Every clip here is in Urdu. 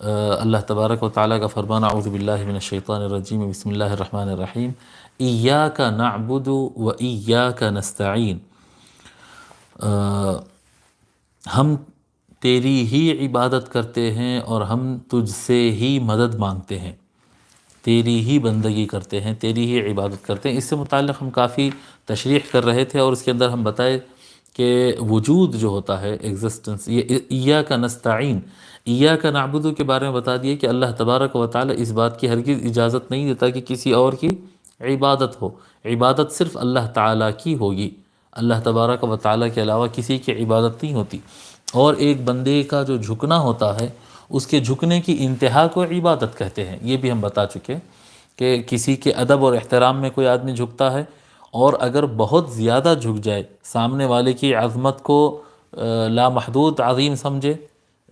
اللہ تبارک و تعالیٰ کا فرمان اعوذ باللہ من الشیطان الرجیم بسم اللہ الرحمن الرحیم ایاک نعبد و ایاک نستعین، ہم تیری ہی عبادت کرتے ہیں اور ہم تجھ سے ہی مدد مانگتے ہیں، تیری ہی بندگی کرتے ہیں، تیری ہی عبادت کرتے ہیں۔ اس سے متعلق ہم کافی تشریح کر رہے تھے اور اس کے اندر ہم بتائے کہ وجود جو ہوتا ہے، ایگزسٹنس، یہ ایاک نستعین، ایاک نعبد کے بارے میں بتا دیا کہ اللہ تبارک و تعالی اس بات کی ہرگز اجازت نہیں دیتا کہ کسی اور کی عبادت ہو، عبادت صرف اللہ تعالیٰ کی ہوگی، اللہ تبارک و تعالیٰ کے علاوہ کسی کی عبادت نہیں ہوتی۔ اور ایک بندے کا جو جھکنا ہوتا ہے، اس کے جھکنے کی انتہا کو عبادت کہتے ہیں، یہ بھی ہم بتا چکے کہ کسی کے ادب اور احترام میں کوئی آدمی جھکتا ہے، اور اگر بہت زیادہ جھک جائے، سامنے والے کی عظمت کو لامحدود عظیم سمجھے،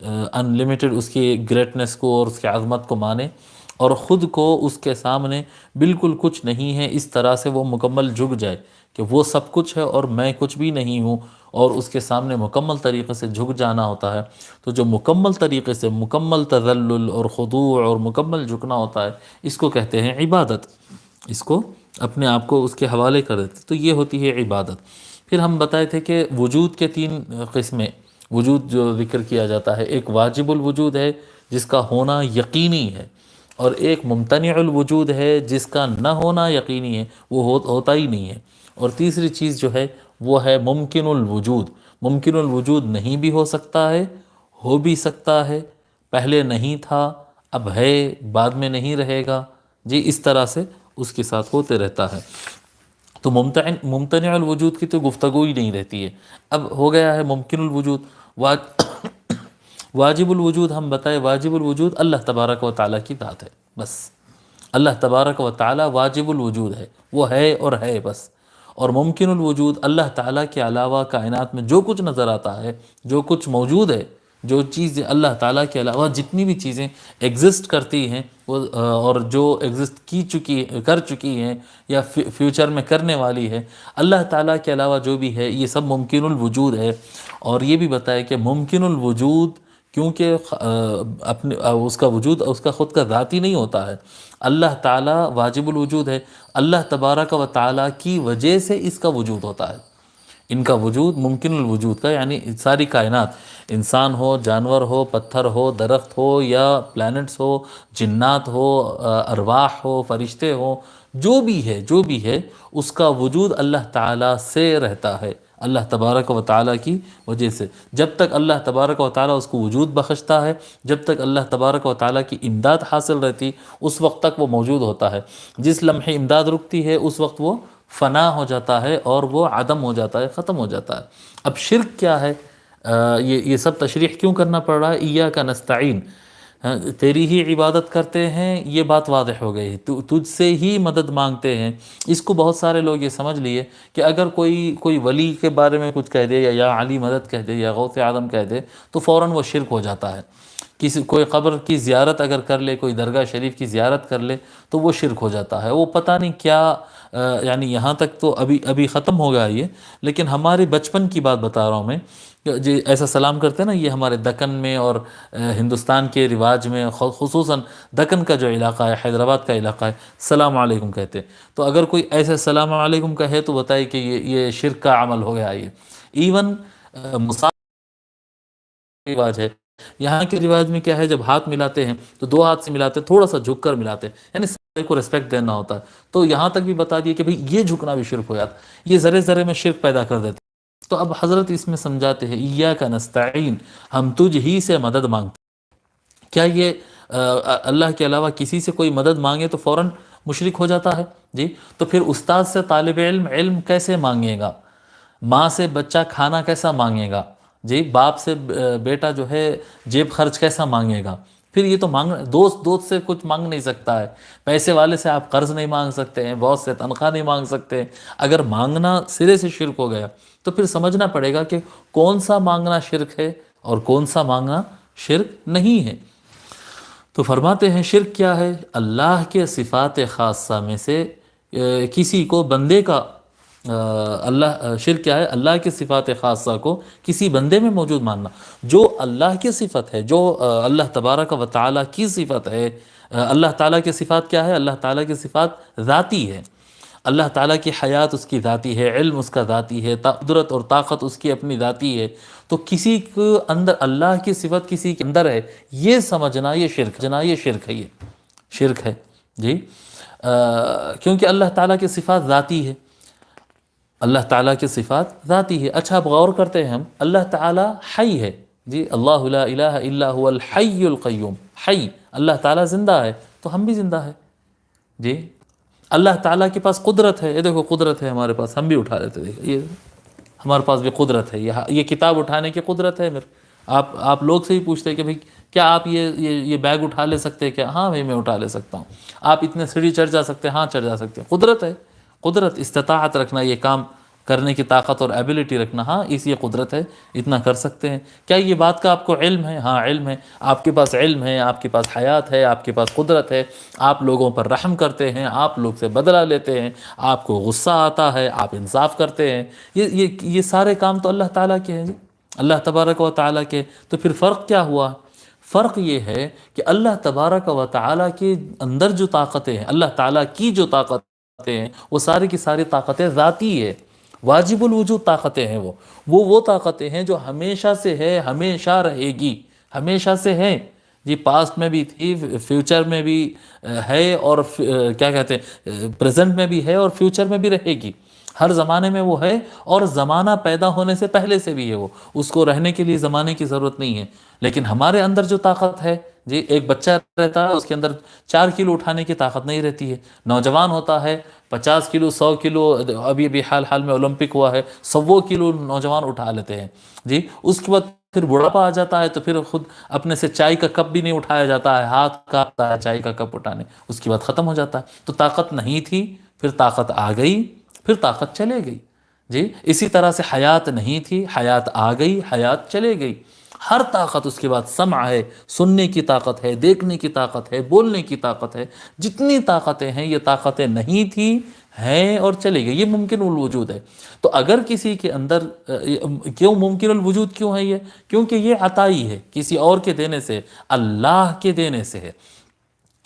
ان لمیٹڈ اس کی گریٹنس کو اور اس کی عظمت کو مانے، اور خود کو اس کے سامنے بالکل کچھ نہیں ہے اس طرح سے وہ مکمل جھک جائے کہ وہ سب کچھ ہے اور میں کچھ بھی نہیں ہوں، اور اس کے سامنے مکمل طریقے سے جھک جانا ہوتا ہے، تو جو مکمل طریقے سے مکمل تذلل اور خضوع اور مکمل جھکنا ہوتا ہے، اس کو کہتے ہیں عبادت، اس کو اپنے آپ کو اس کے حوالے کر دیتے، تو یہ ہوتی ہے عبادت۔ پھر ہم بتائے تھے کہ وجود کے تین قسمیں، وجود جو ذکر کیا جاتا ہے، ایک واجب الوجود ہے جس کا ہونا یقینی ہے، اور ایک ممتنع الوجود ہے جس کا نہ ہونا یقینی ہے، وہ ہوتا ہی نہیں ہے، اور تیسری چیز جو ہے وہ ہے ممکن الوجود، ممکن الوجود نہیں بھی ہو سکتا ہے، ہو بھی سکتا ہے، پہلے نہیں تھا اب ہے، بعد میں نہیں رہے گا، جی اس طرح سے اس کے ساتھ ہوتے رہتا ہے۔ تو ممتنع الوجود کی تو گفتگو ہی نہیں رہتی ہے۔ اب ہو گیا ہے ممکن الوجود، واجب الوجود ہم بتائے، واجب الوجود اللہ تبارک و تعالیٰ کی ذات ہے، بس اللہ تبارک و تعالیٰ واجب الوجود ہے، وہ ہے اور ہے بس۔ اور ممکن الوجود اللہ تعالیٰ کے علاوہ کائنات میں جو کچھ نظر آتا ہے، جو کچھ موجود ہے، جو چیز اللہ تعالیٰ کے علاوہ جتنی بھی چیزیں ایگزسٹ کرتی ہیں وہ اور جو ایگزسٹ کر چکی ہیں یا فیوچر میں کرنے والی ہے، اللہ تعالیٰ کے علاوہ جو بھی ہے یہ سب ممکن الوجود ہے۔ اور یہ بھی بتایا کہ ممکن الوجود کیونکہ اس کا وجود اس کا خود کا ذاتی نہیں ہوتا ہے، اللہ تعالیٰ واجب الوجود ہے، اللہ تبارک و تعالیٰ کی وجہ سے اس کا وجود ہوتا ہے، ان کا وجود ممکن الوجود کا، یعنی ساری کائنات، انسان ہو، جانور ہو، پتھر ہو، درخت ہو یا پلانٹس ہو، جنات ہو، ارواح ہو، فرشتے ہو، جو بھی ہے اس کا وجود اللہ تعالیٰ سے رہتا ہے، اللہ تبارک و تعالیٰ کی وجہ سے۔ جب تک اللہ تبارک و تعالیٰ اس کو وجود بخشتا ہے، جب تک اللہ تبارک و تعالیٰ کی امداد حاصل رہتی، اس وقت تک وہ موجود ہوتا ہے۔ جس لمحے امداد رکتی ہے اس وقت وہ فنا ہو جاتا ہے اور وہ عدم ہو جاتا ہے، ختم ہو جاتا ہے۔ اب شرک کیا ہے؟ یہ سب تشریح کیوں کرنا پڑ رہا ہے؟ ایاک نستعین، تیری ہی عبادت کرتے ہیں، یہ بات واضح ہو گئی، تجھ سے ہی مدد مانگتے ہیں۔ اس کو بہت سارے لوگ یہ سمجھ لیے کہ اگر کوئی ولی کے بارے میں کچھ کہہ دے یا علی مدد کہہ دے یا غوث اعظم کہہ دے تو فوراً وہ شرک ہو جاتا ہے۔ کوئی قبر کی زیارت اگر کر لے، کوئی درگاہ شریف کی زیارت کر لے تو وہ شرک ہو جاتا ہے۔ وہ پتہ نہیں کیا، یعنی یہاں تک تو ابھی ختم ہو گیا یہ، لیکن ہمارے بچپن کی بات بتا رہا ہوں میں، جی ایسا سلام کرتے ہیں نا، یہ ہمارے دکن میں اور ہندوستان کے رواج میں، خصوصاً دکن کا جو علاقہ ہے، حیدرآباد کا علاقہ ہے، السلام علیکم کہتے ہیں۔ تو اگر کوئی ایسے السلام علیکم کہے تو بتائے کہ یہ شرک کا عمل ہو گیا۔ یہ ایون رواج ہے، یہاں کے رواج میں کیا ہے، جب ہاتھ ملاتے ہیں تو دو ہاتھ سے ملاتے، تھوڑا سا جھک کر ملاتے ہیں، یعنی سارے کو ریسپیکٹ دینا ہوتا ہے۔ تو یہاں تک بھی بتا دیے کہ بھئی یہ جھکنا بھی شرک ہو جاتا، یہ ذرے ذرے میں شرک پیدا کر دیتے۔ تو اب حضرت اس میں سمجھاتے ہیں ایاک نستعین، ہم تجھ ہی سے مدد مانگتے ہیں۔ کیا یہ اللہ کے علاوہ کسی سے کوئی مدد مانگے تو فوراً مشرک ہو جاتا ہے؟ جی تو پھر استاد سے طالب علم کیسے مانگے گا؟ ماں سے بچہ کھانا کیسا مانگے گا؟ جی باپ سے بیٹا جو ہے جیب خرچ کیسا مانگے گا؟ پھر یہ تو دوست سے کچھ مانگ نہیں سکتا ہے، پیسے والے سے آپ قرض نہیں مانگ سکتے ہیں، باس سے تنخواہ نہیں مانگ سکتے۔ اگر مانگنا سرے سے شرک ہو گیا تو پھر سمجھنا پڑے گا کہ کون سا مانگنا شرک ہے اور کون سا مانگنا شرک نہیں ہے۔ تو فرماتے ہیں شرک کیا ہے؟ اللہ کے صفات خاصہ میں سے کسی کو، بندے کا شرک کیا ہے؟ اللہ کی صفات خاصہ کو کسی بندے میں موجود ماننا۔ جو اللہ کی صفت ہے، جو اللہ تبارک و تعالیٰ کی صفت ہے، اللہ تعالیٰ کی صفات کیا ہے؟ اللہ تعالیٰ کی صفات ذاتی ہے۔ اللہ تعالیٰ کی حیات اس کی ذاتی ہے، علم اس کا ذاتی ہے، قدرت اور طاقت اس کی اپنی ذاتی ہے۔ تو کسی کے اندر اللہ کی صفت کسی کے اندر ہے، یہ سمجھنا یہ شرک ہے، یہ شرک ہے جی۔ کیونکہ اللہ تعالیٰ کی صفات ذاتی ہے، اللہ تعالیٰ کی صفات ذاتی ہے۔ اچھا اب غور کرتے ہیں ہم، اللہ تعالیٰ حی ہے جی، اللہ لا الہ الا هو الحی القیوم، حی، اللہ تعالیٰ زندہ ہے تو ہم بھی زندہ ہے جی۔ اللہ تعالیٰ کے پاس قدرت ہے، یہ دیکھو قدرت ہے ہمارے پاس، ہم بھی اٹھا لیتے، دیکھو یہ ہمارے پاس بھی قدرت ہے، یہ کتاب اٹھانے کی قدرت ہے میرے۔ آپ لوگ سے ہی پوچھتے ہیں کہ بھئی کیا آپ یہ بیگ اٹھا لے سکتے ہیں کیا؟ ہاں بھئی میں اٹھا لے سکتا ہوں۔ آپ اتنے سیڑھی چڑھ جا سکتے ہیں؟ ہاں چڑھ جا سکتے ہیں۔ قدرت ہے، قدرت، استطاعت رکھنا، یہ کام کرنے کی طاقت اور ایبیلٹی رکھنا، ہاں اس یہ قدرت ہے، اتنا کر سکتے ہیں۔ کیا یہ بات کا آپ کو علم ہے؟ ہاں علم ہے، آپ کے پاس علم ہے، آپ کے پاس حیات ہے، آپ کے پاس قدرت ہے، آپ لوگوں پر رحم کرتے ہیں، آپ لوگ سے بدلہ لیتے ہیں، آپ کو غصہ آتا ہے، آپ انصاف کرتے ہیں، یہ سارے کام تو اللہ تعالیٰ کے ہیں جی، اللہ تبارک و تعالیٰ کے۔ تو پھر فرق کیا ہوا؟ فرق یہ ہے کہ اللہ تبارک و تعالیٰ کے اندر جو طاقتیں ہیں، اللہ تعالیٰ کی جو طاقتیں ہیں، وہ ساری کی ساری طاقتیں ذاتی ہے، واجب الوجود طاقتیں ہیں، وہ طاقتیں ہیں جو ہمیشہ سے ہے، ہمیشہ رہے گی، ہمیشہ سے ہیں جی، پاسٹ میں بھی تھی، فیوچر میں بھی ہے، اور کیا کہتے ہیں پریزنٹ میں بھی ہے، اور فیوچر میں بھی رہے گی، ہر زمانے میں وہ ہے، اور زمانہ پیدا ہونے سے پہلے سے بھی ہے وہ، اس کو رہنے کے لیے زمانے کی ضرورت نہیں ہے۔ لیکن ہمارے اندر جو طاقت ہے جی، ایک بچہ رہتا ہے اس کے اندر 4 کلو اٹھانے کی طاقت نہیں رہتی ہے، نوجوان ہوتا ہے 50 کلو 100 کلو، ابھی حال میں اولمپک ہوا ہے، 100 کلو نوجوان اٹھا لیتے ہیں جی۔ اس کے بعد پھر بڑھاپا آ جاتا ہے تو پھر خود اپنے سے چائے کا کپ بھی نہیں اٹھایا جاتا ہے، ہاتھ کانپتا ہے چائے کا کپ اٹھانے، اس کے بعد ختم ہو جاتا ہے۔ تو طاقت نہیں تھی، پھر طاقت آ گئی، پھر طاقت چلے گئی جی۔ اسی طرح سے حیات نہیں تھی، حیات آ گئی، حیات چلے گئی۔ ہر طاقت اس کے بعد سمع ہے، سننے کی طاقت ہے، دیکھنے کی طاقت ہے، بولنے کی طاقت ہے، جتنی طاقتیں ہیں یہ طاقتیں نہیں تھی، ہیں اور چلے گئی۔ یہ ممکن الوجود ہے۔ تو اگر کسی کے اندر کیوں ممکن الوجود کیوں ہے یہ؟ کیونکہ یہ عطائی ہے، کسی اور کے دینے سے، اللہ کے دینے سے ہے،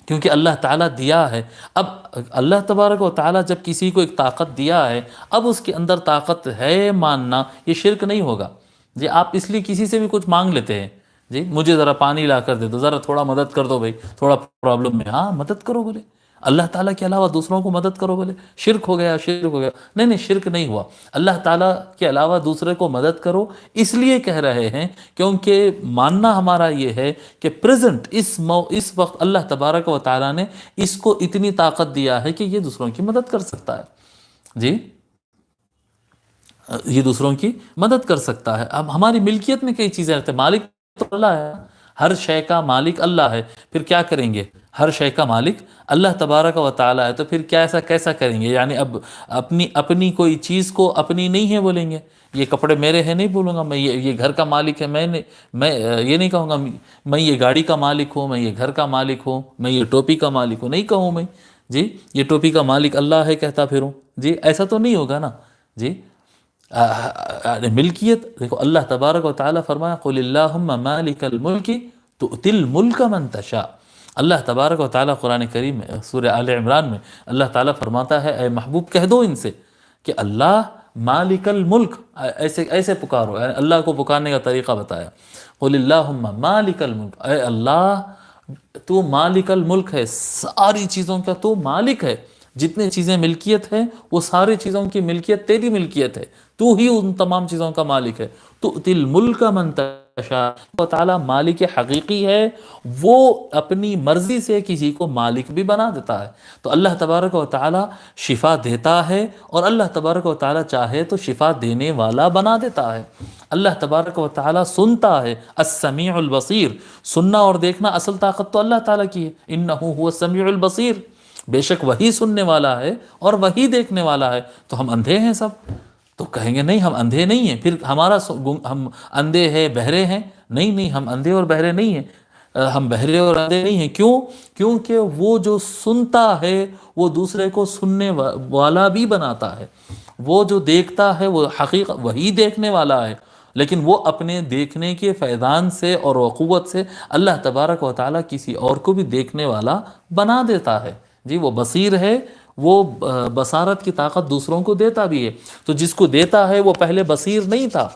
کیونکہ اللہ تعالیٰ دیا ہے۔ اب اللہ تبارک و تعالیٰ جب کسی کو ایک طاقت دیا ہے، اب اس کے اندر طاقت ہے ماننا یہ شرک نہیں ہوگا جی۔ آپ اس لیے کسی سے بھی کچھ مانگ لیتے ہیں جی، مجھے ذرا پانی لا کر دے دو، ذرا تھوڑا مدد کر دو بھائی، تھوڑا پرابلم میں، ہاں مدد کرو بولے، اللہ تعالیٰ کے علاوہ دوسروں کو مدد کرو بولے، شرک ہو گیا، شرک ہو گیا؟ نہیں، شرک نہیں ہوا۔ اللہ تعالیٰ کے علاوہ دوسرے کو مدد کرو اس لیے کہہ رہے ہیں کیونکہ ماننا ہمارا یہ ہے کہ پریزنٹ اس وقت اللہ تبارک و تعالیٰ نے اس کو اتنی طاقت دیا ہے کہ یہ دوسروں کی مدد کر سکتا ہے جی، یہ دوسروں کی مدد کر سکتا ہے۔ اب ہماری ملکیت میں کئی چیزیں رہتے ہیں، مالک تو اللہ ہے، ہر شے کا مالک اللہ ہے، پھر کیا کریں گے؟ ہر شے کا مالک اللہ تبارک و تعالیٰ ہے، تو پھر کیسا کریں گے؟ یعنی اب اپنی کوئی چیز کو اپنی نہیں ہے بولیں گے، یہ کپڑے میرے ہیں نہیں بولوں گا میں، یہ گھر کا مالک ہے، میں یہ نہیں کہوں گا میں یہ گاڑی کا مالک ہوں، میں یہ گھر کا مالک ہوں، میں یہ ٹوپی کا مالک ہوں، نہیں کہوں میں جی یہ ٹوپی کا مالک اللہ ہے کہتا پھروں جی، ایسا تو نہیں ہوگا نا جی۔ ملکیت دیکھو، اللہ تبارک و تعالیٰ فرمایا قل اللہم مالک الملک تؤتی الملک من تشاء۔ اللہ تبارک و تعالیٰ قرآن کریم میں سورہ آل عمران میں اللہ تعالیٰ فرماتا ہے اے محبوب کہہ دو ان سے کہ اللہ مالک الملک، ایسے پکارو، یعنی اللہ کو پکارنے کا طریقہ بتایا، قل اللہم مالک الملک، اے اللہ تو مالک الملک ہے، ساری چیزوں کا تو مالک ہے، جتنے چیزیں ملکیت ہے وہ ساری چیزوں کی ملکیت تیری ملکیت ہے، تو ہی ان تمام چیزوں کا مالک ہے۔ تؤتی الملک من تشاء، اللہ تعالیٰ مالک حقیقی ہے، وہ اپنی مرضی سے کسی کو مالک بھی بنا دیتا ہے۔ تو اللہ تبارک و تعالیٰ شفا دیتا ہے، اور اللہ تبارک و تعالیٰ چاہے تو شفا دینے والا بنا دیتا ہے۔ اللہ تبارک و تعالیٰ سنتا ہے، السمیع البصیر، سننا اور دیکھنا اصل طاقت تو اللہ تعالیٰ کی ہے، انہ هو السمیع البصیر، بے شک وہی سننے والا ہے اور وہی دیکھنے والا ہے۔ تو ہم اندھے ہیں سب؟ تو کہیں گے نہیں ہم اندھے نہیں ہیں، پھر ہم اندھے ہیں بہرے ہیں؟ نہیں، ہم اندھے اور بہرے نہیں ہیں، ہم بہرے اور اندھے نہیں ہیں۔ کیوں؟ کیونکہ وہ جو سنتا ہے وہ دوسرے کو سننے والا بھی بناتا ہے، وہ جو دیکھتا ہے وہ حقیقت وہی دیکھنے والا ہے، لیکن وہ اپنے دیکھنے کے فیضان سے اور وہ قوت سے اللہ تبارک و تعالیٰ کسی اور کو بھی دیکھنے والا بنا دیتا ہے۔ جی وہ بصیر ہے، وہ بصارت کی طاقت دوسروں کو دیتا بھی ہے۔ تو جس کو دیتا ہے وہ پہلے بصیر نہیں تھا،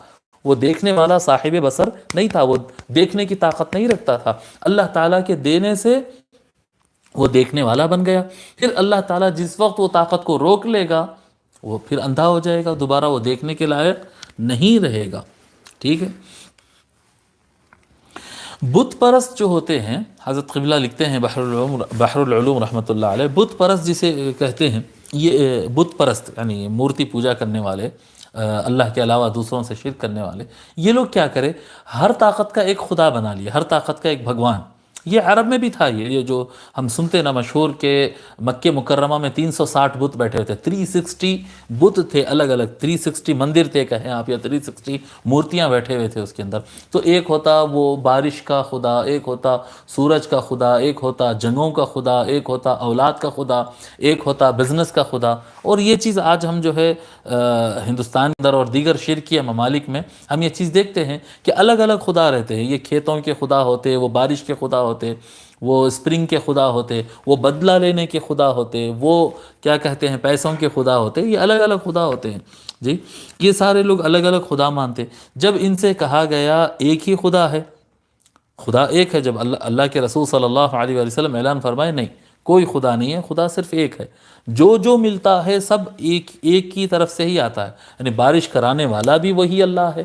وہ دیکھنے والا صاحب بصر نہیں تھا، وہ دیکھنے کی طاقت نہیں رکھتا تھا، اللہ تعالیٰ کے دینے سے وہ دیکھنے والا بن گیا۔ پھر اللہ تعالیٰ جس وقت وہ طاقت کو روک لے گا وہ پھر اندھا ہو جائے گا، دوبارہ وہ دیکھنے کے لائق نہیں رہے گا۔ ٹھیک ہے، بت پرست جو ہوتے ہیں، حضرت قبلہ لکھتے ہیں بحر العلوم رحمۃ اللہ علیہ، بت پرست جسے کہتے ہیں، یہ بت پرست یعنی مورتی پوجا کرنے والے، اللہ کے علاوہ دوسروں سے شرک کرنے والے، یہ لوگ کیا کرے، ہر طاقت کا ایک خدا بنا لیا، ہر طاقت کا ایک بھگوان۔ یہ عرب میں بھی تھا، یہ جو ہم سنتے نا مشہور کہ مکہ مکرمہ میں 360 بت بیٹھے ہوئے تھے، 360 بت تھے الگ الگ، 360 مندر تھے کہیں آپ، یا 360 مورتیاں بیٹھے ہوئے تھے اس کے اندر۔ تو ایک ہوتا وہ بارش کا خدا، ایک ہوتا سورج کا خدا، ایک ہوتا جنگوں کا خدا، ایک ہوتا اولاد کا خدا، ایک ہوتا بزنس کا خدا۔ اور یہ چیز آج ہم جو ہے ہندوستان کے اندر اور دیگر شرکیہ ممالک میں ہم یہ چیز دیکھتے ہیں کہ الگ الگ خدا رہتے ہیں، یہ کھیتوں کے خدا ہوتے، وہ بارش کے خدا ہوتے، وہ اسپرنگ کے خدا ہوتے، وہ بدلہ لینے کے خدا ہوتے، وہ کیا کہتے ہیں پیسوں کے خدا ہوتے، یہ الگ الگ خدا ہوتے ہیں۔ جی یہ سارے لوگ الگ الگ خدا مانتے۔ جب ان سے کہا گیا ایک ہی خدا ہے، خدا ایک ہے، جب اللہ کے رسول صلی اللہ علیہ وآلہ وسلم اعلان فرمائے نہیں کوئی خدا نہیں ہے، خدا صرف ایک ہے، جو ملتا ہے سب ایک کی طرف سے ہی آتا ہے، یعنی بارش کرانے والا بھی وہی اللہ ہے،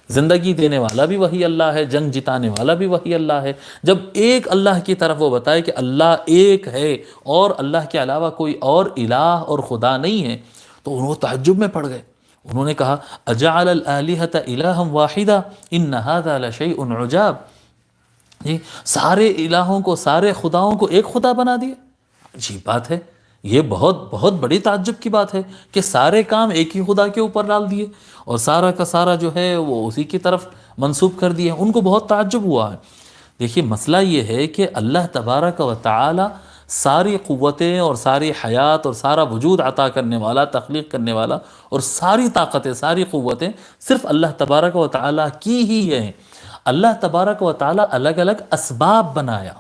زندگی دینے والا بھی وہی اللہ ہے، جنگ جتانے والا بھی وہی اللہ ہے۔ جب ایک اللہ کی طرف وہ بتائے کہ اللہ ایک ہے اور اللہ کے علاوہ کوئی اور الہ اور خدا نہیں ہے، تو انہوں تعجب میں پڑ گئے۔ انہوں نے کہا اجعل الآلہۃ الہا واحدا ان ھذا لشیء عجاب، یہ سارے الہوں کو، سارے خداؤں کو ایک خدا بنا دیا، عجیب بات ہے، یہ بہت بہت بڑی تعجب کی بات ہے کہ سارے کام ایک ہی خدا کے اوپر ڈال دیے اور سارا کا سارا جو ہے وہ اسی کی طرف منسوب کر دیے۔ ان کو بہت تعجب ہوا ہے۔ دیکھیے مسئلہ یہ ہے کہ اللہ تبارک و تعالی ساری قوتیں اور ساری حیات اور سارا وجود عطا کرنے والا، تخلیق کرنے والا، اور ساری طاقتیں، ساری قوتیں صرف اللہ تبارک و تعالی کی ہی ہیں۔ اللہ تبارک و تعالی الگ الگ اسباب بنایا،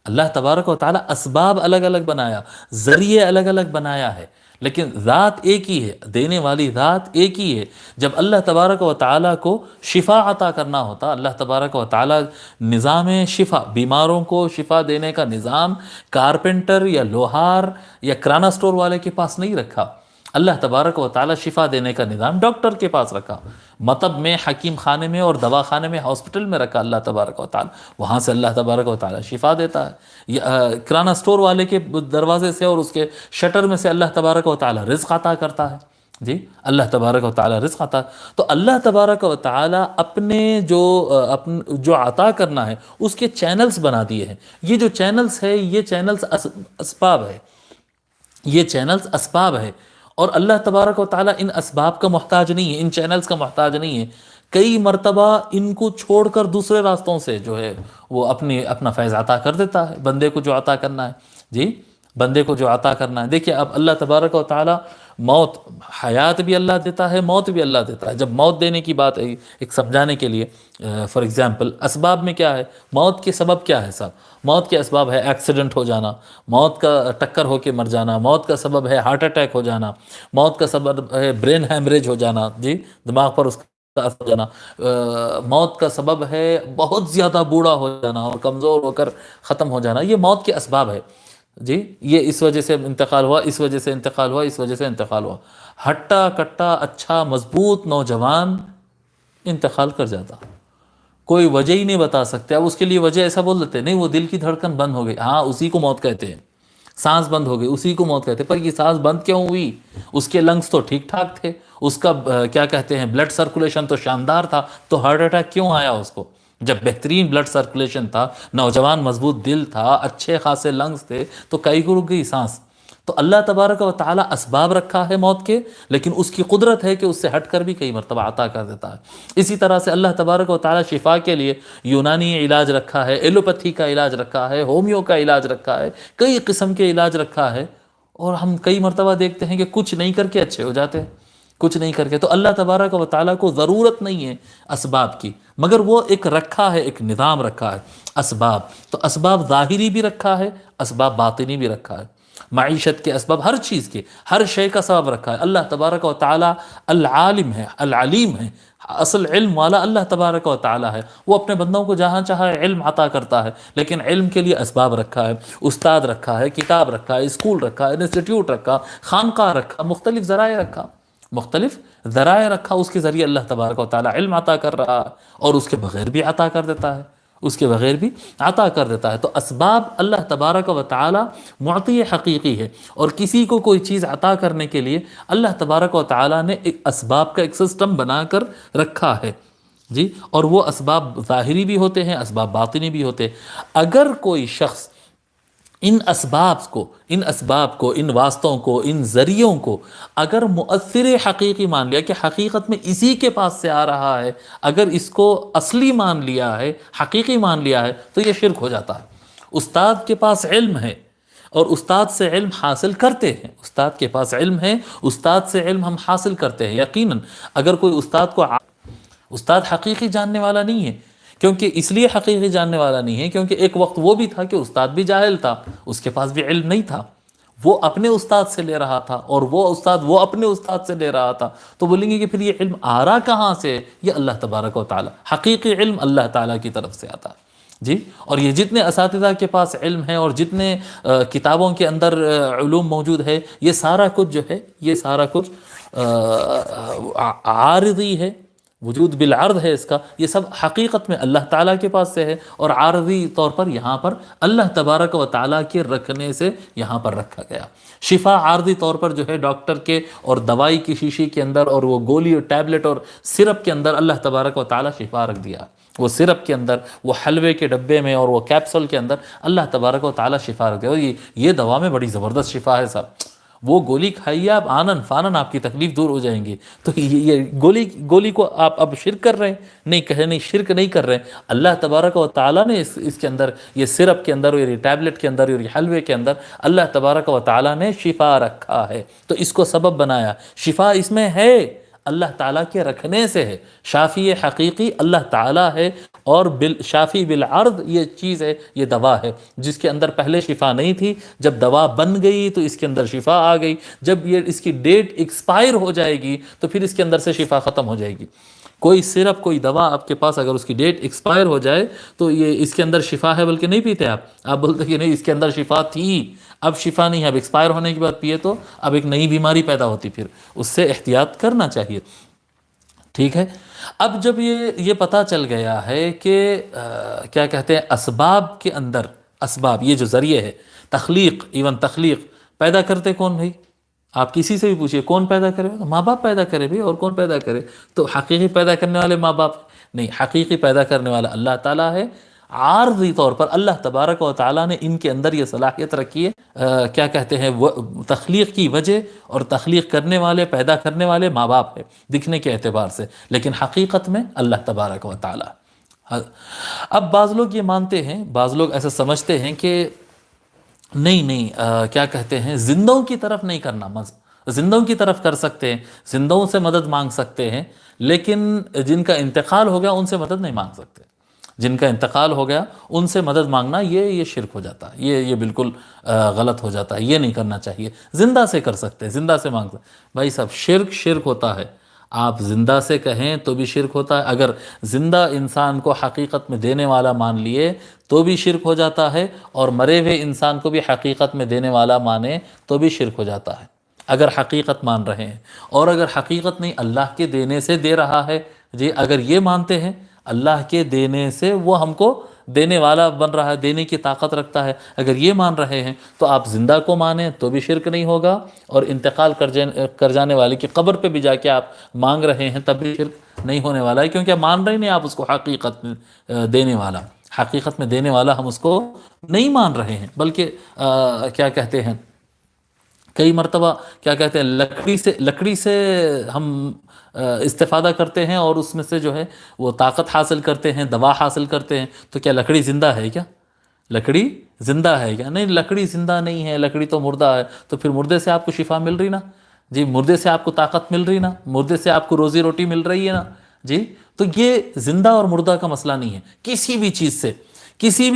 اللہ تبارک و تعالی اسباب الگ الگ بنایا، ذریعے الگ الگ بنایا ہے، لیکن ذات ایک ہی ہے، دینے والی ذات ایک ہی ہے۔ جب اللہ تبارک و تعالی کو شفا عطا کرنا ہوتا، اللہ تبارک و تعالی نظام شفا، بیماروں کو شفا دینے کا نظام کارپینٹر یا لوہار یا کرانہ سٹور والے کے پاس نہیں رکھا، اللہ تبارک و تعالی شفا دینے کا نظام ڈاکٹر کے پاس رکھا، مطب میں، حکیم خانے میں اور دوا خانے میں، ہاسپٹل میں رکھا اللہ تبارک و تعالی، وہاں سے اللہ تبارک و تعالی شفا دیتا ہے۔ کرانہ سٹور والے کے دروازے سے اور اس کے شٹر میں سے اللہ تبارک و تعالی رزق عطا کرتا ہے۔ جی اللہ تبارک و تعالی رزق عطا، تو اللہ تبارک و تعالی اپنے جو عطا کرنا ہے اس کے چینلز بنا دیے ہیں۔ یہ جو چینلز ہے یہ چینلز اسباب ہے، یہ چینلز اسباب ہے، اور اللہ تبارک و تعالی ان اسباب کا محتاج نہیں ہے، ان چینلز کا محتاج نہیں ہے۔ کئی مرتبہ ان کو چھوڑ کر دوسرے راستوں سے جو ہے وہ اپنا فیض عطا کر دیتا ہے بندے کو جو عطا کرنا ہے۔ جی بندے کو جو عطا کرنا ہے، دیکھیے اب اللہ تبارک و تعالی موت، حیات بھی اللہ دیتا ہے، موت بھی اللہ دیتا ہے۔ جب موت دینے کی بات ہے ایک سمجھانے کے لیے، فار ایگزامپل اسباب میں کیا ہے، موت کے سبب کیا ہے؟ صاحب موت کے اسباب ہے ایکسیڈنٹ ہو جانا، موت کا ٹکر ہو کے مر جانا، موت کا سبب ہے ہارٹ اٹیک ہو جانا، موت کا سبب ہے برین ہیمریج ہو جانا، جی دماغ پر اس کا اثر ہو جانا، موت کا سبب ہے بہت زیادہ بوڑھا ہو جانا اور کمزور ہو کر ختم ہو جانا، یہ موت کے اسباب ہے۔ جی یہ اس وجہ سے انتقال ہوا، اس وجہ سے انتقال ہوا، اس وجہ سے انتقال ہوا۔ ہٹا کٹا اچھا مضبوط نوجوان انتقال کر جاتا، کوئی وجہ ہی نہیں بتا سکتے۔ اب اس کے لیے وجہ ایسا بول دیتے نہیں وہ دل کی دھڑکن بند ہو گئی، ہاں اسی کو موت کہتے ہیں، سانس بند ہو گئی اسی کو موت کہتے ہیں۔ پر یہ سانس بند کیوں ہوئی؟ اس کے لنگز تو ٹھیک ٹھاک تھے، اس کا کیا کہتے ہیں بلڈ سرکولیشن تو شاندار تھا، تو ہارٹ اٹیک کیوں آیا اس کو؟ جب بہترین بلڈ سرکولیشن تھا، نوجوان مضبوط دل تھا، اچھے خاصے لنگز تھے، تو کئی کو رک گئی سانس؟ تو اللہ تبارک و تعالی اسباب رکھا ہے موت کے، لیکن اس کی قدرت ہے کہ اس سے ہٹ کر بھی کئی مرتبہ عطا کر دیتا ہے۔ اسی طرح سے اللہ تبارک و تعالی شفا کے لیے یونانی علاج رکھا ہے، ایلوپیتھی کا علاج رکھا ہے، ہومیو کا علاج رکھا ہے، کئی قسم کے علاج رکھا ہے، اور ہم کئی مرتبہ دیکھتے ہیں کہ کچھ نہیں کر کے اچھے ہو جاتے ہیں، کچھ نہیں کر کے۔ تو اللہ تبارک و تعالیٰ کو ضرورت نہیں ہے اسباب کی، مگر وہ ایک رکھا ہے، ایک نظام رکھا ہے اسباب۔ تو اسباب ظاہری بھی رکھا ہے، اسباب باطنی بھی رکھا ہے، معیشت کے اسباب، ہر چیز کے، ہر شے کا سبب رکھا ہے۔ اللہ تبارک و تعالیٰ العالم ہے، العلیم ہے، اصل علم والا اللہ تبارک و تعالیٰ ہے۔ وہ اپنے بندوں کو جہاں چاہے علم عطا کرتا ہے، لیکن علم کے لیے اسباب رکھا ہے، استاد رکھا ہے، کتاب رکھا ہے، اسکول رکھا ہے، انسٹیٹیوٹ رکھا، خانقاہ رکھا، مختلف ذرائع رکھا، مختلف ذرائع رکھا، اس کے ذریعے اللہ تبارک و تعالیٰ علم عطا کر رہا ہے، اور اس کے بغیر بھی عطا کر دیتا ہے، اس کے بغیر بھی عطا کر دیتا ہے۔ تو اسباب اللہ تبارک و تعالیٰ معطی حقیقی ہے، اور کسی کو کوئی چیز عطا کرنے کے لیے اللہ تبارک و تعالیٰ نے ایک اسباب کا ایک سسٹم بنا کر رکھا ہے جی۔ اور وہ اسباب ظاہری بھی ہوتے ہیں، اسباب باطنی بھی ہوتے ہیں۔ اگر کوئی شخص ان اسباب کو، ان واسطوں کو، ان ذریعوں کو اگر مؤثر حقیقی مان لیا کہ حقیقت میں اسی کے پاس سے آ رہا ہے، اگر اس کو اصلی مان لیا ہے، حقیقی مان لیا ہے، تو یہ شرک ہو جاتا ہے۔ استاد کے پاس علم ہے اور استاد سے علم حاصل کرتے ہیں، استاد کے پاس علم ہے، استاد سے علم ہم حاصل کرتے ہیں۔ یقیناً اگر کوئی استاد حقیقی جاننے والا نہیں ہے، کیونکہ اس لیے حقیقی جاننے والا نہیں ہے کیونکہ ایک وقت وہ بھی تھا کہ استاد بھی جاہل تھا، اس کے پاس بھی علم نہیں تھا، وہ اپنے استاد سے لے رہا تھا، اور وہ اپنے استاد سے لے رہا تھا۔ تو بولیں گے کہ پھر یہ علم آ رہا کہاں سے؟ یہ اللہ تبارک و تعالیٰ، حقیقی علم اللہ تعالیٰ کی طرف سے آتا ہے جی۔ اور یہ جتنے اساتذہ کے پاس علم ہے اور جتنے کتابوں کے اندر علوم موجود ہے، یہ سارا کچھ جو ہے، یہ سارا کچھ عارضی ہے، وجود بالعرض ہے اس کا، یہ سب حقیقت میں اللہ تعالیٰ کے پاس سے ہے، اور عارضی طور پر یہاں پر اللہ تبارک و تعالیٰ کے رکھنے سے یہاں پر رکھا گیا۔ شفا عارضی طور پر جو ہے ڈاکٹر کے اور دوائی کی شیشی کے اندر اور وہ گولی اور ٹیبلٹ اور سرپ کے اندر اللہ تبارک و تعالیٰ شفا رکھ دیا، وہ سرپ کے اندر، وہ حلوے کے ڈبے میں اور وہ کیپسول کے اندر اللہ تبارک و تعالیٰ شفا رکھ دیا۔ اور یہ دوا میں بڑی زبردست شفا ہے صاحب، وہ گولی کھائیے آپ، آنن فانن آپ کی تکلیف دور ہو جائیں گی۔ تو یہ گولی کو آپ اب شرک کر رہے ہیں؟ نہیں، شرک نہیں کر رہے ہیں۔ اللہ تبارک و تعالیٰ نے اس کے اندر، یہ سرپ کے اندر، اور یہ ٹیبلٹ کے اندر، اور یہ حلوے کے اندر اللہ تبارک و تعالیٰ نے شفا رکھا ہے، تو اس کو سبب بنایا۔ شفا اس میں ہے، اللہ تعالیٰ کے رکھنے سے ہے۔ شافی حقیقی اللہ تعالیٰ ہے، اور شافی بالعرض یہ چیز ہے، یہ دوا ہے جس کے اندر پہلے شفا نہیں تھی، جب دوا بن گئی تو اس کے اندر شفا آ گئی، جب یہ اس کی ڈیٹ ایکسپائر ہو جائے گی تو پھر اس کے اندر سے شفا ختم ہو جائے گی۔ کوئی سرپ، کوئی دوا آپ کے پاس اگر اس کی ڈیٹ ایکسپائر ہو جائے تو یہ اس کے اندر شفا ہے بلکہ نہیں پیتے آپ بولتے کہ نہیں اس کے اندر شفا تھی، اب شفا نہیں ہے، اب ایکسپائر ہونے کے بعد پیے تو اب ایک نئی بیماری پیدا ہوتی، پھر اس سے احتیاط کرنا چاہیے، ٹھیک ہے۔ اب جب یہ پتہ چل گیا ہے کہ کیا کہتے ہیں، اسباب کے اندر، اسباب یہ جو ذریعے ہے، تخلیق، ایون تخلیق پیدا کرتے کون بھائی؟ آپ کسی سے بھی پوچھئے کون پیدا کرے؟ ماں باپ پیدا کرے بھائی، اور کون پیدا کرے؟ تو حقیقی پیدا کرنے والے ماں باپ نہیں، حقیقی پیدا کرنے والا اللہ تعالیٰ ہے۔ عارضی طور پر اللہ تبارک و تعالیٰ نے ان کے اندر یہ صلاحیت رکھی ہے، کیا کہتے ہیں، تخلیق کی وجہ اور تخلیق کرنے والے، پیدا کرنے والے ماں باپ ہے دکھنے کے اعتبار سے، لیکن حقیقت میں اللہ تبارک و تعالیٰ۔ اب بعض لوگ یہ مانتے ہیں، بعض لوگ ایسا سمجھتے ہیں کہ نہیں، کیا کہتے ہیں، زندوں کی طرف نہیں کرنا، زندوں کی طرف کر سکتے ہیں، زندوں سے مدد مانگ سکتے ہیں، لیکن جن کا انتقال ہو گیا ان سے مدد نہیں مانگ سکتے، جن کا انتقال ہو گیا ان سے مدد مانگنا یہ شرک ہو جاتا ہے، یہ بالکل غلط ہو جاتا ہے، یہ نہیں کرنا چاہیے۔ زندہ سے کر سکتے ہیں، زندہ سے مانگ سکتے ہیں۔ بھائی صاحب، شرک ہوتا ہے، آپ زندہ سے کہیں تو بھی شرک ہوتا ہے، اگر زندہ انسان کو حقیقت میں دینے والا مان لیے تو بھی شرک ہو جاتا ہے، اور مرے ہوئے انسان کو بھی حقیقت میں دینے والا مانے تو بھی شرک ہو جاتا ہے، اگر حقیقت مان رہے ہیں۔ اور اگر حقیقت نہیں، اللہ کے دینے سے دے رہا ہے جی، اگر یہ مانتے ہیں اللہ کے دینے سے وہ ہم کو دینے والا بن رہا ہے، دینے کی طاقت رکھتا ہے، اگر یہ مان رہے ہیں تو آپ زندہ کو مانیں تو بھی شرک نہیں ہوگا، اور انتقال کر جانے والے کی قبر پہ بھی جا کے آپ مانگ رہے ہیں تب بھی شرک نہیں ہونے والا ہے، کیونکہ مان رہے نہیں آپ اس کو حقیقت میں دینے والا، حقیقت میں دینے والا ہم اس کو نہیں مان رہے ہیں، بلکہ کیا کہتے ہیں، کئی مرتبہ کیا کہتے ہیں، لکڑی سے ہم استفادہ کرتے ہیں، اور اس میں سے جو ہے وہ طاقت حاصل کرتے ہیں، دوا حاصل کرتے ہیں، تو کیا لکڑی زندہ ہے کیا؟ لکڑی زندہ ہے کیا؟ نہیں، لکڑی زندہ نہیں ہے، لکڑی تو مردہ ہے. تو پھر مردے سے آپ کو شفا مل رہی نا جی، مردے سے آپ کو طاقت مل رہی نا، مردے سے آپ کو روزی روٹی مل رہی ہے نا جی. تو یہ زندہ اور مردہ کا مسئلہ نہیں ہے. کسی بھی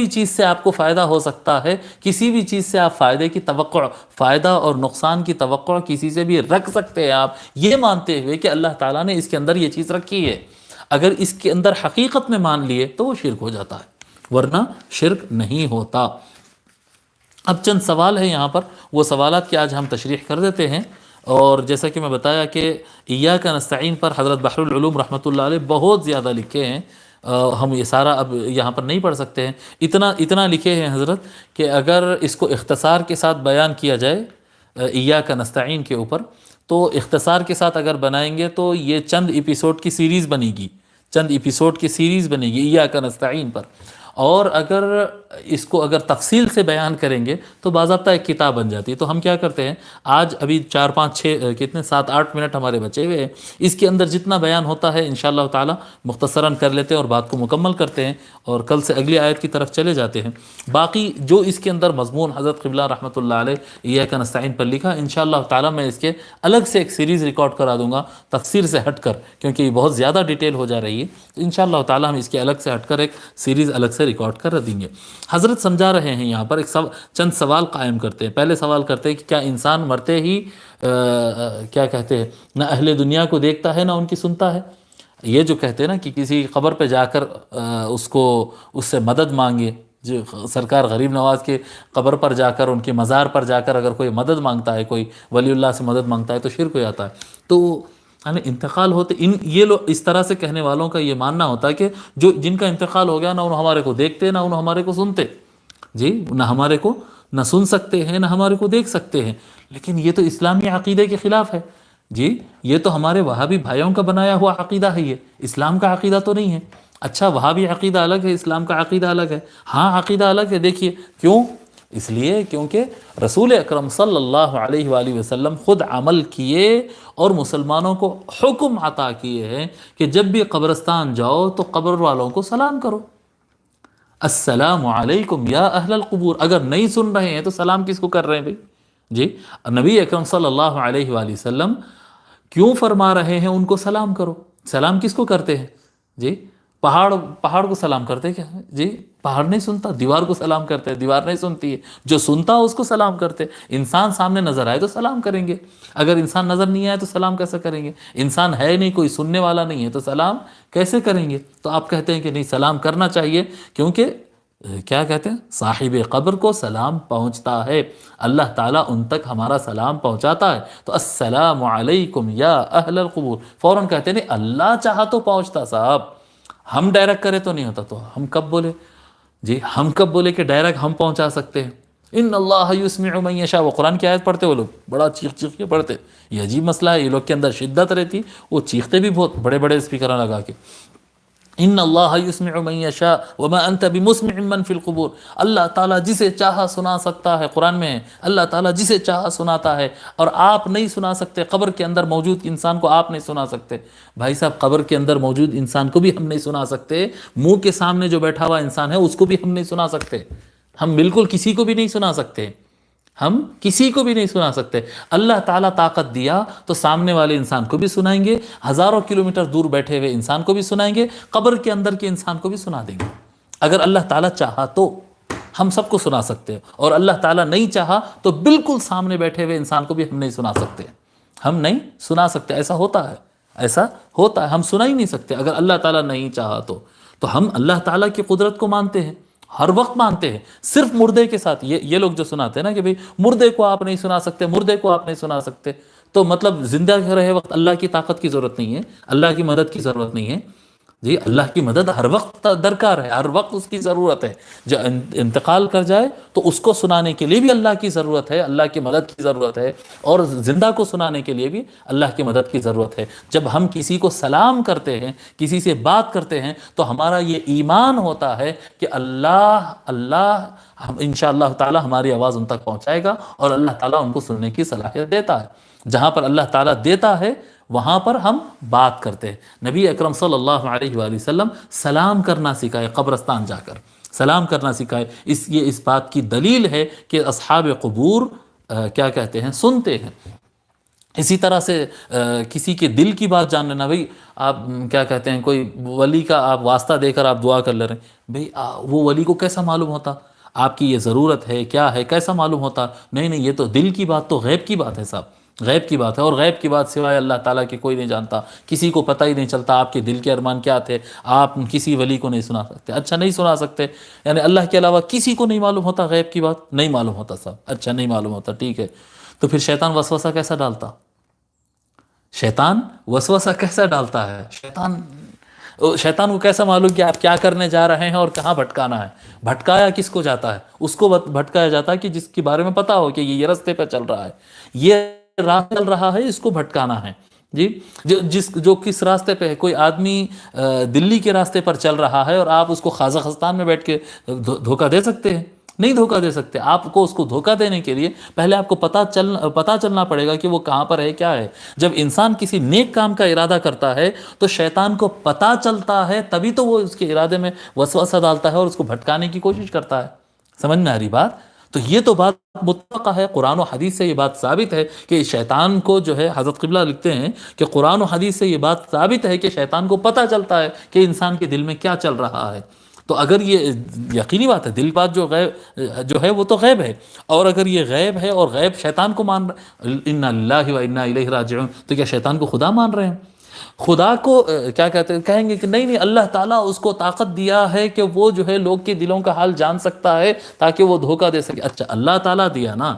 چیز سے آپ کو فائدہ ہو سکتا ہے، کسی بھی چیز سے آپ فائدے کی توقع، فائدہ اور نقصان کی توقع کسی سے بھی رکھ سکتے ہیں آپ، یہ مانتے ہوئے کہ اللہ تعالیٰ نے اس کے اندر یہ چیز رکھی ہے. اگر اس کے اندر حقیقت میں مان لیے تو وہ شرک ہو جاتا ہے، ورنہ شرک نہیں ہوتا. اب چند سوال ہے یہاں پر، وہ سوالات کی آج ہم تشریح کر دیتے ہیں. اور جیسا کہ میں بتایا کہ ایاک نستعین پر حضرت بحر العلوم رحمۃ اللہ علیہ بہت زیادہ لکھے ہیں. ہم یہ سارا اب یہاں پر نہیں پڑھ سکتے ہیں. اتنا لکھے ہیں حضرت کہ اگر اس کو اختصار کے ساتھ بیان کیا جائے ایاک نستعین کے اوپر، تو اختصار کے ساتھ اگر بنائیں گے تو یہ چند ایپیسوڈ کی سیریز بنے گی، ایاک نستعین پر. اور اگر اس کو اگر تفصیل سے بیان کریں گے تو باضابطہ ایک کتاب بن جاتی ہے. تو ہم کیا کرتے ہیں، آج ابھی 4 5 6 کتنے 7 8 منٹ ہمارے بچے ہوئے ہیں، اس کے اندر جتنا بیان ہوتا ہے انشاءاللہ تعالی مختصراً کر لیتے ہیں اور بات کو مکمل کرتے ہیں، اور کل سے اگلی آیت کی طرف چلے جاتے ہیں. باقی جو اس کے اندر مضمون حضرت قبلہ رحمۃ اللہ علیہ ایاک نستعین پر لکھا، انشاءاللہ تعالی میں اس کے الگ سے ایک سیریز ریکارڈ کرا دوں گا تفسیر سے ہٹ کر، کیونکہ یہ بہت زیادہ ڈیٹیل ہو جا رہی ہے. تو انشاءاللہ تعالی ہم اس کے الگ سے ہٹ کر ایک سیریز الگ سے ریکارڈ کر دیں گے. حضرت سمجھا رہے ہیں یہاں پر چند سوال قائم کرتے ہیں. پہلے سوال کرتے ہیں کہ کیا انسان مرتے ہی کیا کہتے ہیں، نہ اہل دنیا کو دیکھتا ہے نہ ان کی سنتا ہے؟ یہ جو کہتے ہیں نا کہ کسی قبر پہ جا کر اس سے مدد مانگے، جو سرکار غریب نواز کے قبر پر جا کر، ان کے مزار پر جا کر اگر کوئی مدد مانگتا ہے، کوئی ولی اللہ سے مدد مانگتا ہے تو شرک ہو جاتا ہے. تو یعنی انتقال ہوتے یہ لوگ اس طرح سے کہنے والوں کا یہ ماننا ہوتا ہے کہ جن کا انتقال ہو گیا، نہ انہوں ہمارے کو دیکھتے نہ انہوں ہمارے کو سنتے جی، نہ ہمارے کو نہ سن سکتے ہیں نہ ہمارے کو دیکھ سکتے ہیں. لیکن یہ تو اسلامی عقیدے کے خلاف ہے جی، یہ تو ہمارے وہابی بھائیوں کا بنایا ہوا عقیدہ ہے، یہ اسلام کا عقیدہ تو نہیں ہے. اچھا، وہابی عقیدہ الگ ہے، اسلام کا عقیدہ الگ ہے. ہاں عقیدہ الگ ہے. دیکھیے کیوں، اس لیے کیونکہ رسول اکرم صلی اللہ علیہ وآلہ وسلم خود عمل کیے اور مسلمانوں کو حکم عطا کیے ہیں کہ جب بھی قبرستان جاؤ تو قبر والوں کو سلام کرو، السلام علیکم یا اہل القبور. اگر نہیں سن رہے ہیں تو سلام کس کو کر رہے ہیں بھائی جی؟ نبی اکرم صلی اللہ علیہ وآلہ وسلم کیوں فرما رہے ہیں ان کو سلام کرو؟ سلام کس کو کرتے ہیں جی؟ پہاڑ کو سلام کرتے کیا جی؟ پہاڑ نہیں سنتا. دیوار کو سلام کرتے ہیں، دیوار نہیں سنتی ہے. جو سنتا اس کو سلام کرتے. انسان سامنے نظر آئے تو سلام کریں گے، اگر انسان نظر نہیں آئے تو سلام کیسے کریں گے؟ انسان ہے نہیں، کوئی سننے والا نہیں ہے تو سلام کیسے کریں گے؟ تو آپ کہتے ہیں کہ نہیں سلام کرنا چاہیے، کیونکہ کیا کہتے ہیں، صاحب قبر کو سلام پہنچتا ہے، اللہ تعالیٰ ان تک ہمارا سلام پہنچاتا ہے. تو السلام علیکم یا اہل القبور فوراً کہتے ہیں نہیں اللہ چاہا تو پہنچتا صاحب، ہم ڈائریکٹ کرے تو نہیں ہوتا. تو ہم کب بولے جی، ہم کب بولے کہ ڈائریکٹ ہم پہنچا سکتے ہیں؟ ان اللہ یسمع من یشاء. وہ قرآن کی آیت پڑھتے وہ لوگ بڑا چیخ کے پڑھتے. یہ عجیب مسئلہ ہے، یہ لوگ کے اندر شدت رہتی، وہ چیختے بھی بہت بڑے بڑے اسپیکر لگا کے. ان اللہ یسمع من یشاء وما انت بمسمع من فی القبور. اللہ تعالیٰ جسے چاہا سنا سکتا ہے، قرآن میں ہے اللہ تعالیٰ جسے چاہا سناتا ہے، اور آپ نہیں سنا سکتے. قبر کے اندر موجود انسان کو آپ نہیں سنا سکتے. بھائی صاحب، قبر کے اندر موجود انسان کو بھی ہم نہیں سنا سکتے، منہ کے سامنے جو بیٹھا ہوا انسان ہے اس کو بھی ہم نہیں سنا سکتے. ہم بالکل کسی کو بھی نہیں سنا سکتے، ہم کسی کو بھی نہیں سنا سکتے. اللہ تعالیٰ طاقت دیا تو سامنے والے انسان کو بھی سنائیں گے، ہزاروں کلومیٹر دور بیٹھے ہوئے انسان کو بھی سنائیں گے، قبر کے اندر کے انسان کو بھی سنا دیں گے. اگر اللہ تعالیٰ چاہا تو ہم سب کو سنا سکتے ہیں، اور اللہ تعالیٰ نہیں چاہا تو بالکل سامنے بیٹھے ہوئے انسان کو بھی ہم نہیں سنا سکتے. ہم نہیں سنا سکتے. ایسا ہوتا ہے، ہم سنا ہی نہیں سکتے اگر اللہ تعالیٰ نہیں چاہا تو ہم اللہ تعالیٰ کی قدرت کو مانتے ہیں، ہر وقت مانتے ہیں. صرف مردے کے ساتھ یہ لوگ جو سناتے ہیں نا کہ بھئی مردے کو آپ نہیں سنا سکتے، مردے کو آپ نہیں سنا سکتے، تو مطلب زندہ رہے وقت اللہ کی طاقت کی ضرورت نہیں ہے، اللہ کی مدد کی ضرورت نہیں ہے جی. اللہ کی مدد ہر وقت درکار ہے، ہر وقت اس کی ضرورت ہے. جو انتقال کر جائے تو اس کو سنانے کے لیے بھی اللہ کی ضرورت ہے، اللہ کی مدد کی ضرورت ہے، اور زندہ کو سنانے کے لیے بھی اللہ کی مدد کی ضرورت ہے. جب ہم کسی کو سلام کرتے ہیں، کسی سے بات کرتے ہیں، تو ہمارا یہ ایمان ہوتا ہے کہ اللہ انشاءاللہ تعالی ہماری آواز ان تک پہنچائے گا، اور اللہ تعالیٰ ان کو سننے کی صلاحیت دیتا ہے. جہاں پر اللہ تعالیٰ دیتا ہے وہاں پر ہم بات کرتے ہیں. نبی اکرم صلی اللہ علیہ وآلہ وسلم سلام کرنا سکھائے قبرستان جا کر. سلام کرنا سکھائے۔ یہ اس بات کی دلیل ہے کہ اصحاب قبور کیا کہتے ہیں، سنتے ہیں۔ اسی طرح سے کسی کے دل کی بات جان لینا، بھئی آپ کیا کہتے ہیں، کوئی ولی کا آپ واسطہ دے کر آپ دعا کر لے رہے ہیں، بھئی وہ ولی کو کیسا معلوم ہوتا آپ کی یہ ضرورت ہے کیا ہے، کیسا معلوم ہوتا؟ نہیں نہیں، یہ تو دل کی بات تو غیب کی بات ہے صاحب، غیب کی بات ہے، اور غیب کی بات سوائے اللہ تعالیٰ کے کوئی نہیں جانتا، کسی کو پتہ ہی نہیں چلتا آپ کے دل کے ارمان کیا تھے، آپ کسی ولی کو نہیں سنا سکتے۔ اچھا نہیں سنا سکتے، یعنی اللہ کے علاوہ کسی کو نہیں معلوم ہوتا غیب کی بات؟ نہیں معلوم ہوتا صاحب، اچھا نہیں معلوم ہوتا، ٹھیک ہے۔ تو پھر شیطان وسوسہ کیسا ڈالتا؟ شیطان وسوسہ کیسا ڈالتا ہے؟ شیطان کو کیسا معلوم کہ آپ کیا کرنے جا رہے ہیں اور کہاں بھٹکانا ہے؟ بھٹکایا کس کو جاتا ہے؟ اس کو بھٹکایا جاتا ہے کہ جس کے بارے میں پتا ہو کہ یہ راستے پہ چل رہا ہے، یہ راہ چل رہا ہے، اس کو بھٹکانا ہے۔ جی، جو کس راستے پہ ہے، کوئی آدمی دلی کے راستے پر چل رہا ہے اور آپ اس کو قازقستان میں بیٹھ کے دھوکہ دے سکتے ہیں؟ نہیں دھوکہ دے سکتے۔ آپ کو اس کو دھوکہ دینے کے لیے پہلے آپ کو پتہ چلنا پڑے گا کہ وہ کہاں پر ہے، کیا ہے۔ جب انسان کسی نیک کام کا ارادہ کرتا ہے تو شیطان کو پتہ چلتا ہے، تبھی تو وہ اس کے ارادے میں وسوسہ ڈالتا ہے اور اس کو بھٹکانے کی کوشش کرتا ہے۔ سمجھ میں آ رہی بات؟ تو یہ تو بات متفقہ ہے، قرآن و حدیث سے یہ بات ثابت ہے کہ شیطان کو جو ہے، حضرت قبلہ لکھتے ہیں کہ قرآن و حدیث سے یہ بات ثابت ہے کہ شیطان کو پتہ چلتا ہے کہ انسان کے دل میں کیا چل رہا ہے۔ تو اگر یہ یقینی بات ہے، دل بات جو ہے وہ تو غیب ہے، اور اگر یہ غیب ہے اور غیب شیطان کو مان رہے، انا للہ و انا الیہ راجعون، تو کیا شیطان کو خدا مان رہے ہیں؟ خدا کو کیا کہتے ہیں، کہیں گے کہ نہیں نہیں، اللہ تعالیٰ اس کو طاقت دیا ہے کہ وہ جو ہے لوگ کے دلوں کا حال جان سکتا ہے تاکہ وہ دھوکہ دے سکے۔ اچھا اللہ تعالیٰ دیا نا،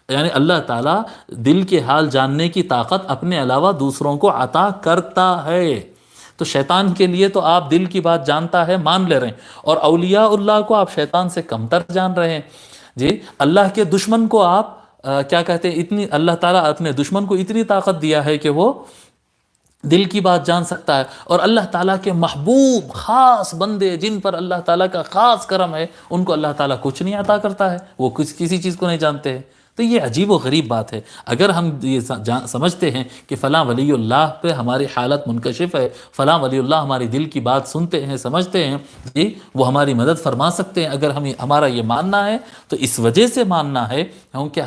یعنی اللہ تعالیٰ دل کے حال جاننے کی طاقت اپنے علاوہ دوسروں کو عطا کرتا ہے۔ تو شیطان کے لیے تو آپ دل کی بات جانتا ہے، مان لے رہے ہیں، اور اولیاء اللہ کو آپ شیطان سے کمتر جان رہے ہیں۔ جی، اللہ کے دشمن کو آپ کیا کہتے ہیں، اللہ تعالیٰ اپنے دشمن کو اتنی طاقت دیا ہے کہ وہ دل کی بات جان سکتا ہے، اور اللہ تعالیٰ کے محبوب خاص بندے جن پر اللہ تعالیٰ کا خاص کرم ہے، ان کو اللہ تعالیٰ کچھ نہیں عطا کرتا ہے، وہ کسی چیز کو نہیں جانتے ہیں۔ تو یہ عجیب و غریب بات ہے۔ اگر ہم یہ سمجھتے ہیں کہ فلاں ولی اللہ پہ ہماری حالت منکشف ہے، فلاں ولی اللہ ہماری دل کی بات سنتے ہیں، سمجھتے ہیں، جی وہ ہماری مدد فرما سکتے ہیں، اگر ہمارا یہ ماننا ہے تو اس وجہ سے ماننا ہے کیونکہ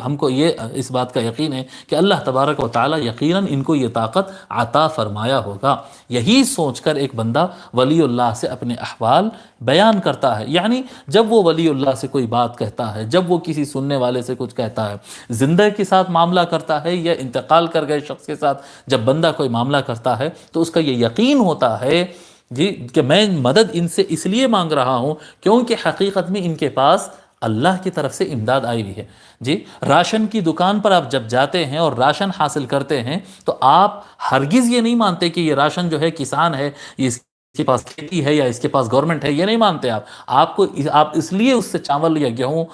ہم کو یہ اس بات کا یقین ہے کہ اللہ تبارک و تعالی یقیناً ان کو یہ طاقت عطا فرمایا ہوگا۔ یہی سوچ کر ایک بندہ ولی اللہ سے اپنے احوال بیان کرتا ہے، یعنی جب وہ ولی اللہ سے کوئی بات کہتا ہے، جب وہ کسی سننے والے سے کچھ کہتا ہے، زندہ کے ساتھ معاملہ کرتا ہے یا انتقال کر گئے شخص کے ساتھ جب بندہ کوئی معاملہ کرتا ہے، تو اس کا یہ یقین ہوتا ہے جی کہ میں مدد ان سے اس لیے مانگ رہا ہوں کیونکہ حقیقت میں ان کے پاس اللہ کی طرف سے امداد آئی ہوئی ہے۔ جی، راشن کی دکان پر آپ جب جاتے ہیں اور راشن حاصل کرتے ہیں تو آپ ہرگز یہ نہیں مانتے کہ یہ راشن جو ہے کسان ہے، اس کے پاس کھیتی ہے یا اس کے پاس گورنمنٹ ہے، یہ نہیں مانتے آپ اس لیے اس سے چاول یا گیہوں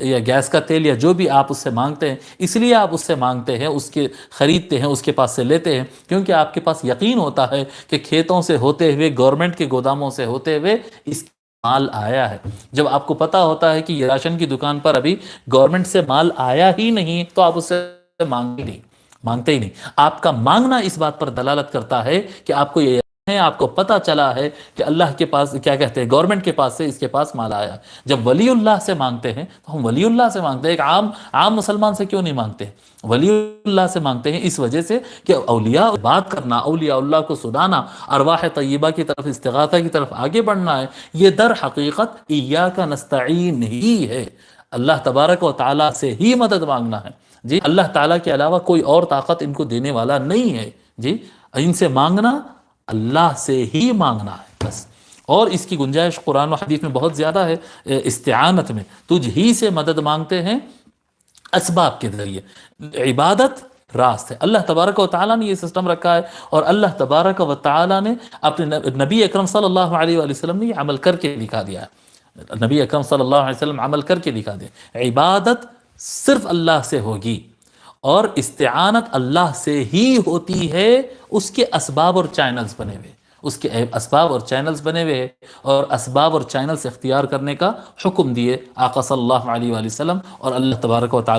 یا گیس کا تیل یا جو بھی آپ اس سے مانگتے ہیں، اس لیے آپ اس سے مانگتے ہیں، اس کے خریدتے ہیں، اس کے پاس سے لیتے ہیں، کیونکہ آپ کے پاس یقین ہوتا ہے کہ کھیتوں سے ہوتے ہوئے، گورنمنٹ کے گوداموں سے ہوتے ہوئے اس مال آیا ہے۔ جب آپ کو پتا ہوتا ہے کہ یہ راشن کی دکان پر ابھی گورنمنٹ سے مال آیا ہی نہیں تو آپ اس سے مانگتے ہی نہیں۔ آپ کا مانگنا اس بات پر دلالت کرتا ہے کہ آپ کو یہ آپ کو پتا چلا ہے کہ اللہ کے پاس کیا کہتے ہیں، گورنمنٹ کے پاس سے اس کے پاس مال آیا۔ جب ولی اللہ سے مانگتے ہیں تو ہم ولی اللہ سے مانگتے ہیں، ایک عام مسلمان سے کیوں نہیں مانگتے؟ ولی اللہ سے مانگتے ہیں اس وجہ سے کہ اولیاء بات کرنا، اولیاء اللہ کو سنانا، ارواح طیبہ کی طرف، استغاثہ کی طرف آگے بڑھنا ہے، یہ در حقیقت ایاک نستعین ہی ہے، اللہ تبارک و تعالیٰ سے ہی مدد مانگنا ہے۔ جی، اللہ تعالیٰ کے علاوہ کوئی اور طاقت ان کو دینے والا نہیں ہے۔ جی، ان سے مانگنا اللہ سے ہی مانگنا ہے بس، اور اس کی گنجائش قرآن و حدیث میں بہت زیادہ ہے۔ استعانت میں تجھ ہی سے مدد مانگتے ہیں اسباب کے ذریعے، عبادت راست ہے۔ اللہ تبارک و تعالیٰ نے یہ سسٹم رکھا ہے، اور اللہ تبارک و تعالیٰ نے اپنے نبی اکرم صلی اللہ علیہ وآلہ وسلم نے یہ عمل کر کے دکھا دیا ہے۔ نبی اکرم صلی اللہ علیہ وسلم عمل کر کے دکھا دیا، عبادت صرف اللہ سے ہوگی اور استعانت اللہ سے ہی ہوتی ہے، اس کے اسباب اور چینلز بنے ہوئے، اس کے اسباب اور چینلز بنے ہوئے، اور اسباب اور چینلز اختیار کرنے کا حکم دیے آقا صلی اللہ علیہ وآلہ وسلم، اور اللہ تبارک و تعالیٰ